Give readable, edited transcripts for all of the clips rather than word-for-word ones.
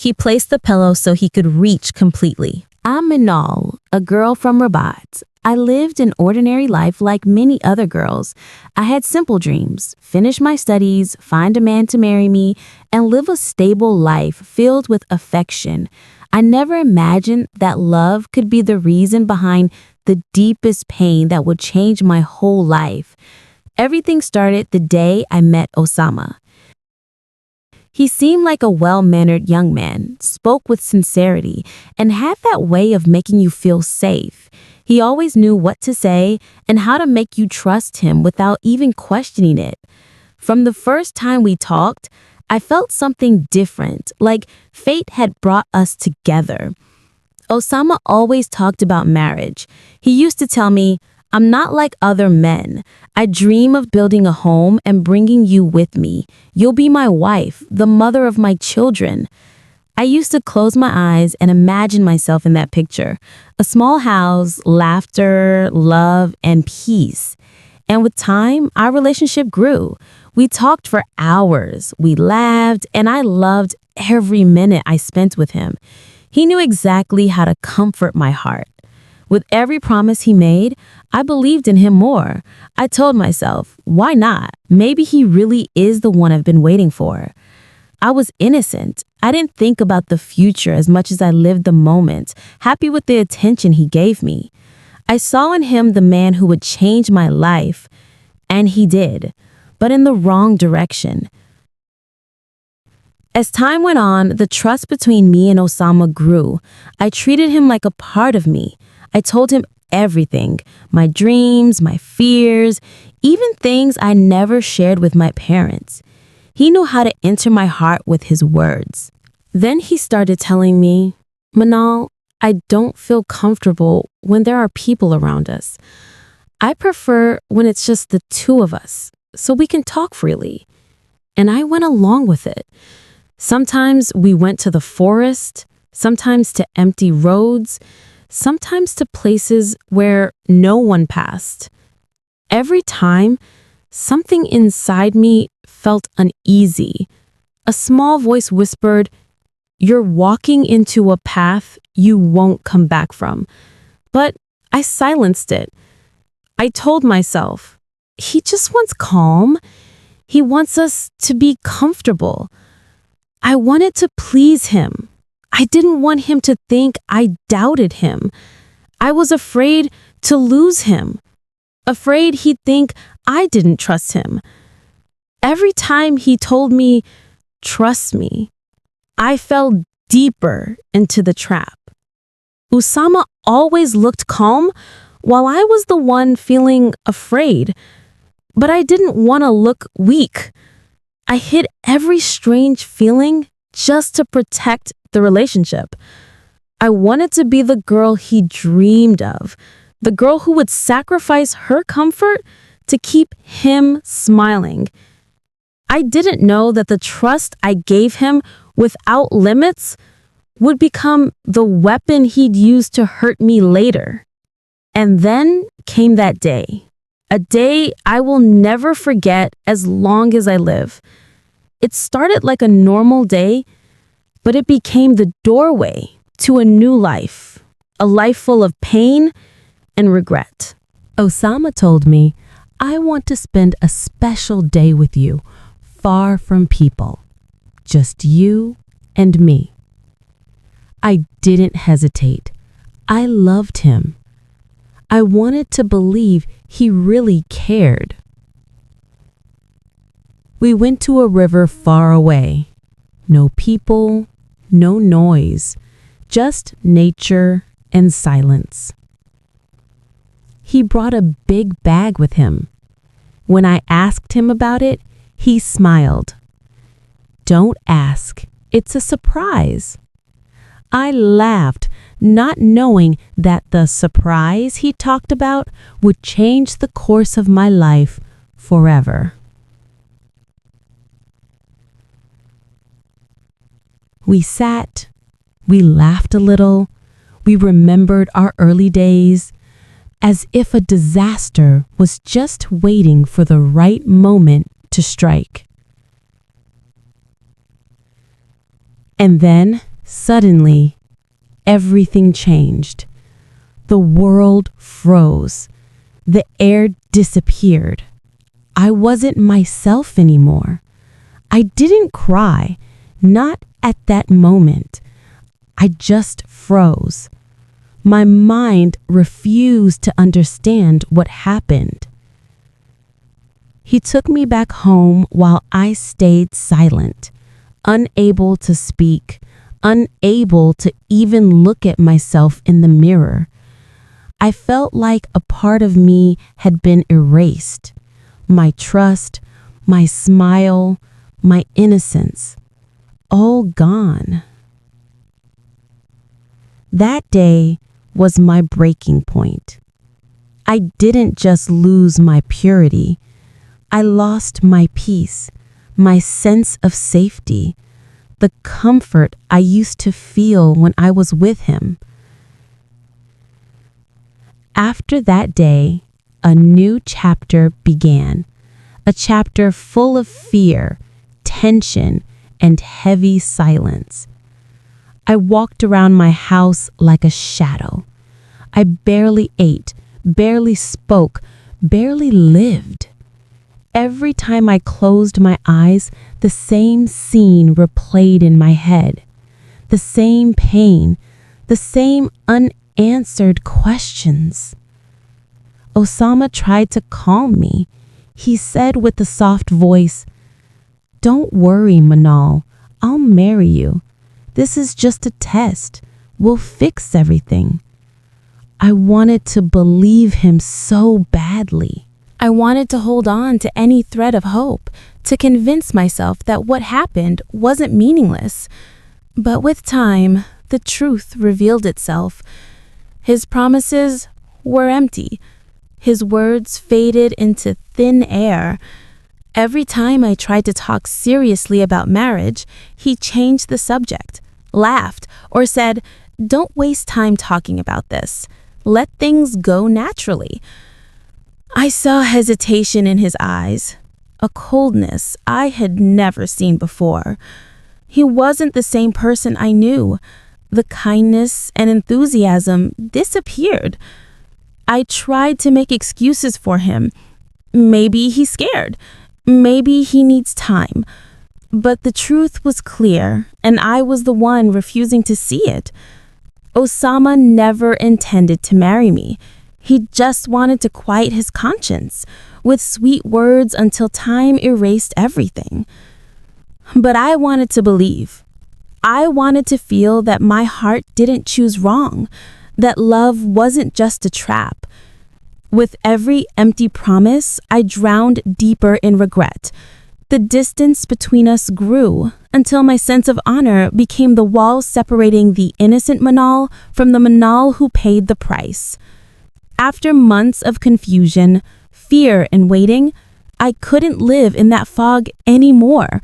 He placed the pillow so he could reach completely. I'm Minal, a girl from Rabat. I lived an ordinary life like many other girls. I had simple dreams: finish my studies, find a man to marry me, and live a stable life filled with affection. I never imagined that love could be the reason behind the deepest pain that would change my whole life. Everything started the day I met Osama. He seemed like a well-mannered young man, spoke with sincerity, and had that way of making you feel safe. He always knew what to say and how to make you trust him without even questioning it. From the first time we talked, I felt something different, like fate had brought us together. Osama always talked about marriage. He used to tell me, "I'm not like other men. I dream of building a home and bringing you with me. You'll be my wife, the mother of my children." I used to close my eyes and imagine myself in that picture. A small house, laughter, love, and peace. And with time, our relationship grew. We talked for hours. We laughed, and I loved every minute I spent with him. He knew exactly how to comfort my heart. With every promise he made, I believed in him more. I told myself, why not? Maybe he really is the one I've been waiting for. I was innocent. I didn't think about the future as much as I lived the moment, happy with the attention he gave me. I saw in him the man who would change my life, and he did, but in the wrong direction. As time went on, the trust between me and Osama grew. I treated him like a part of me. I told him everything, my dreams, my fears, even things I never shared with my parents. He knew how to enter my heart with his words. Then he started telling me, "Manal, I don't feel comfortable when there are people around us. I prefer when it's just the two of us, so we can talk freely." And I went along with it. Sometimes we went to the forest, sometimes to empty roads, sometimes to places where no one passed. Every time, something inside me felt uneasy. A small voice whispered, "You're walking into a path you won't come back from." But I silenced it. I told myself, he just wants calm. He wants us to be comfortable. I wanted to please him. I didn't want him to think I doubted him. I was afraid to lose him, afraid he'd think I didn't trust him. Every time he told me, "Trust me," I fell deeper into the trap. Osama always looked calm, while I was the one feeling afraid. But I didn't want to look weak. I hid every strange feeling just to protect the relationship. I wanted to be the girl he dreamed of, the girl who would sacrifice her comfort to keep him smiling. I didn't know that the trust I gave him without limits would become the weapon he'd use to hurt me later. And then came that day, a day I will never forget as long as I live. It started like a normal day, but it became the doorway to a new life, a life full of pain and regret. Osama told me, "I want to spend a special day with you, far from people, just you and me." I didn't hesitate. I loved him. I wanted to believe he really cared. We went to a river far away. No people, no noise, just nature and silence. He brought a big bag with him. When I asked him about it, he smiled. "Don't ask, it's a surprise." I laughed, not knowing that the surprise he talked about would change the course of my life forever. We sat, we laughed a little, we remembered our early days, as if a disaster was just waiting for the right moment to strike. And then Suddenly, everything changed. The world froze. The air disappeared. I wasn't myself anymore. I didn't cry, not at that moment. I just froze. My mind refused to understand what happened. He took me back home while I stayed silent, unable to speak, unable to even look at myself in the mirror. I felt like a part of me had been erased. My trust, my smile, my innocence, all gone. That day was my breaking point. I didn't just lose my purity. I lost my peace, my sense of safety, the comfort I used to feel when I was with him. After that day, a new chapter began, a chapter full of fear, tension, and heavy silence. I walked around my house like a shadow. I barely ate, barely spoke, barely lived. Every time I closed my eyes, the same scene replayed in my head. The same pain, the same unanswered questions. Osama tried to calm me. He said with a soft voice, "Don't worry, Manal. I'll marry you. This is just a test. We'll fix everything." I wanted to believe him so badly. I wanted to hold on to any thread of hope, to convince myself that what happened wasn't meaningless. But with time, the truth revealed itself. His promises were empty. His words faded into thin air. Every time I tried to talk seriously about marriage, he changed the subject, laughed, or said, "Don't waste time talking about this. Let things go naturally." I saw hesitation in his eyes, a coldness I had never seen before. He wasn't the same person I knew. The kindness and enthusiasm disappeared. I tried to make excuses for him. Maybe he's scared. Maybe he needs time. But the truth was clear, and I was the one refusing to see it. Osama never intended to marry me. He just wanted to quiet his conscience with sweet words until time erased everything. But I wanted to believe. I wanted to feel that my heart didn't choose wrong, that love wasn't just a trap. With every empty promise, I drowned deeper in regret. The distance between us grew until my sense of honor became the wall separating the innocent Manal from the Manal who paid the price. After months of confusion, fear, and waiting, I couldn't live in that fog anymore.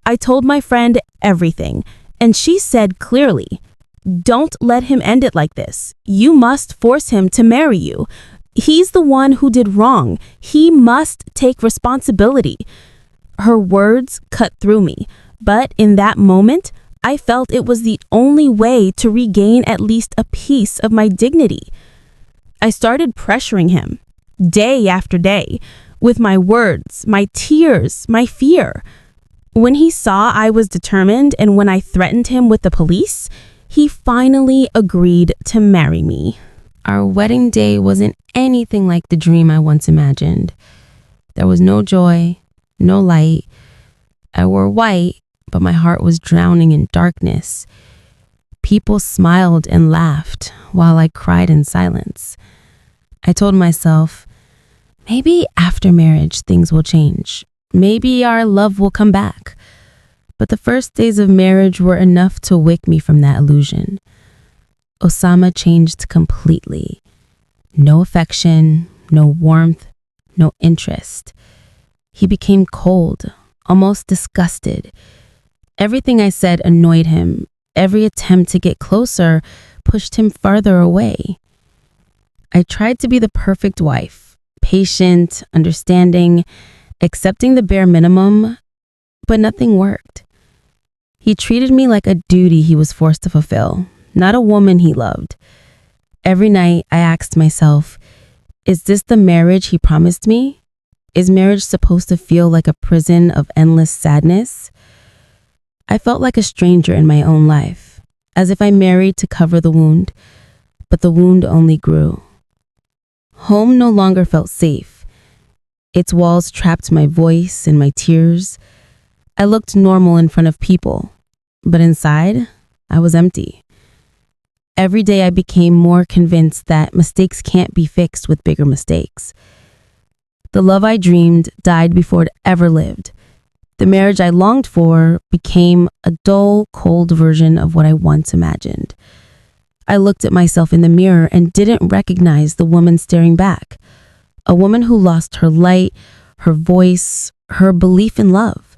I told my friend everything, and she said clearly, "Don't let him end it like this. You must force him to marry you. He's the one who did wrong. He must take responsibility." Her words cut through me, but in that moment, I felt it was the only way to regain at least a piece of my dignity. I started pressuring him, day after day, with my words, my tears, my fear. When he saw I was determined and when I threatened him with the police, he finally agreed to marry me. Our wedding day wasn't anything like the dream I once imagined. There was no joy, no light. I wore white, but my heart was drowning in darkness. People smiled and laughed while I cried in silence. I told myself, maybe after marriage things will change. Maybe our love will come back. But the first days of marriage were enough to wake me from that illusion. Osama changed completely. No affection, no warmth, no interest. He became cold, almost disgusted. Everything I said annoyed him. Every attempt to get closer pushed him farther away. I tried to be the perfect wife, patient, understanding, accepting the bare minimum, but nothing worked. He treated me like a duty he was forced to fulfill, not a woman he loved. Every night I asked myself, is this the marriage he promised me? Is marriage supposed to feel like a prison of endless sadness? I felt like a stranger in my own life, as if I married to cover the wound, but the wound only grew. Home no longer felt safe. Its walls trapped my voice and my tears. I looked normal in front of people, but inside, I was empty. Every day I became more convinced that mistakes can't be fixed with bigger mistakes. The love I dreamed died before it ever lived. The marriage I longed for became a dull, cold version of what I once imagined. I looked at myself in the mirror and didn't recognize the woman staring back. A woman who lost her light, her voice, her belief in love.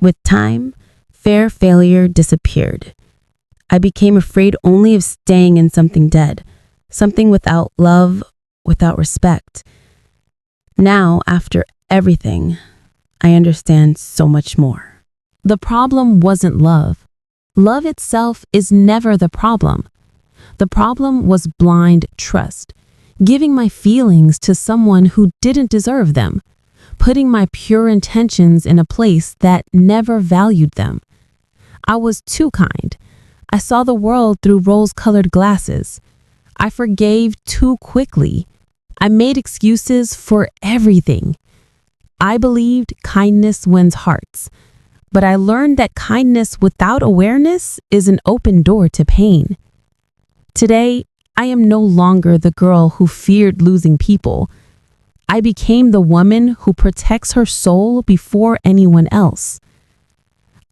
With time, fair failure disappeared. I became afraid only of staying in something dead, something without love, without respect. Now, after everything, I understand so much more. The problem wasn't love. Love itself is never the problem. The problem was blind trust, giving my feelings to someone who didn't deserve them, putting my pure intentions in a place that never valued them. I was too kind. I saw the world through rose-colored glasses. I forgave too quickly. I made excuses for everything. I believed kindness wins hearts, but I learned that kindness without awareness is an open door to pain. Today, I am no longer the girl who feared losing people. I became the woman who protects her soul before anyone else.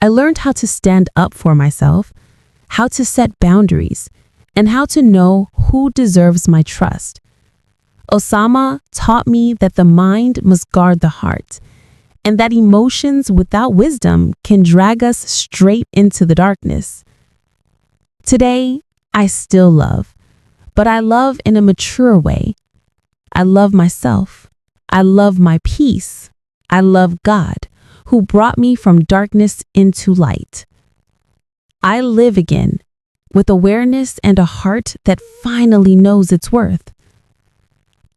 I learned how to stand up for myself, how to set boundaries, and how to know who deserves my trust. Osama taught me that the mind must guard the heart, and that emotions without wisdom can drag us straight into the darkness. Today, I still love, but I love in a mature way. I love myself. I love my peace. I love God, who brought me from darkness into light. I live again, with awareness and a heart that finally knows its worth.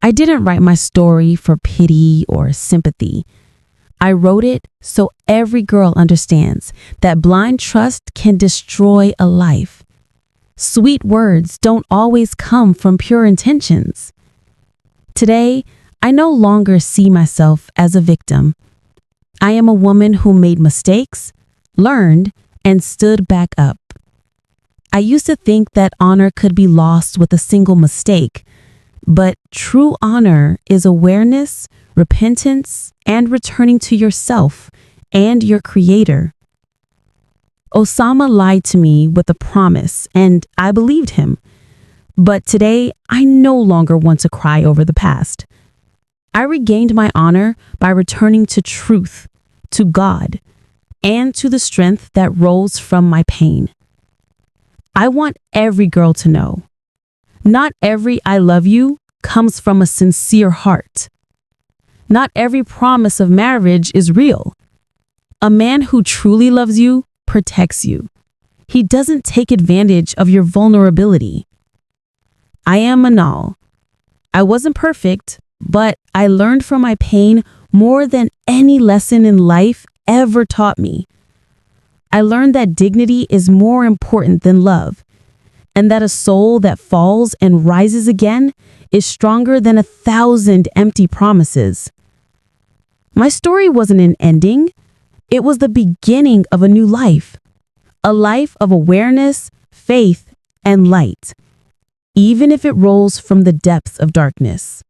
I didn't write my story for pity or sympathy. I wrote it so every girl understands that blind trust can destroy a life. Sweet words don't always come from pure intentions. Today, I no longer see myself as a victim. I am a woman who made mistakes, learned, and stood back up. I used to think that honor could be lost with a single mistake, but true honor is awareness, repentance, and returning to yourself and your creator. Osama lied to me with a promise, and I believed him. But today, I no longer want to cry over the past. I regained my honor by returning to truth, to God, and to the strength that rose from my pain. I want every girl to know, not every I love you comes from a sincere heart. Not every promise of marriage is real. A man who truly loves you protects you. He doesn't take advantage of your vulnerability. I am Manal. I wasn't perfect, but I learned from my pain more than any lesson in life ever taught me. I learned that dignity is more important than love, and that a soul that falls and rises again is stronger than 1,000 empty promises. My story wasn't an ending. It was the beginning of a new life, a life of awareness, faith, and light, even if it rolls from the depths of darkness.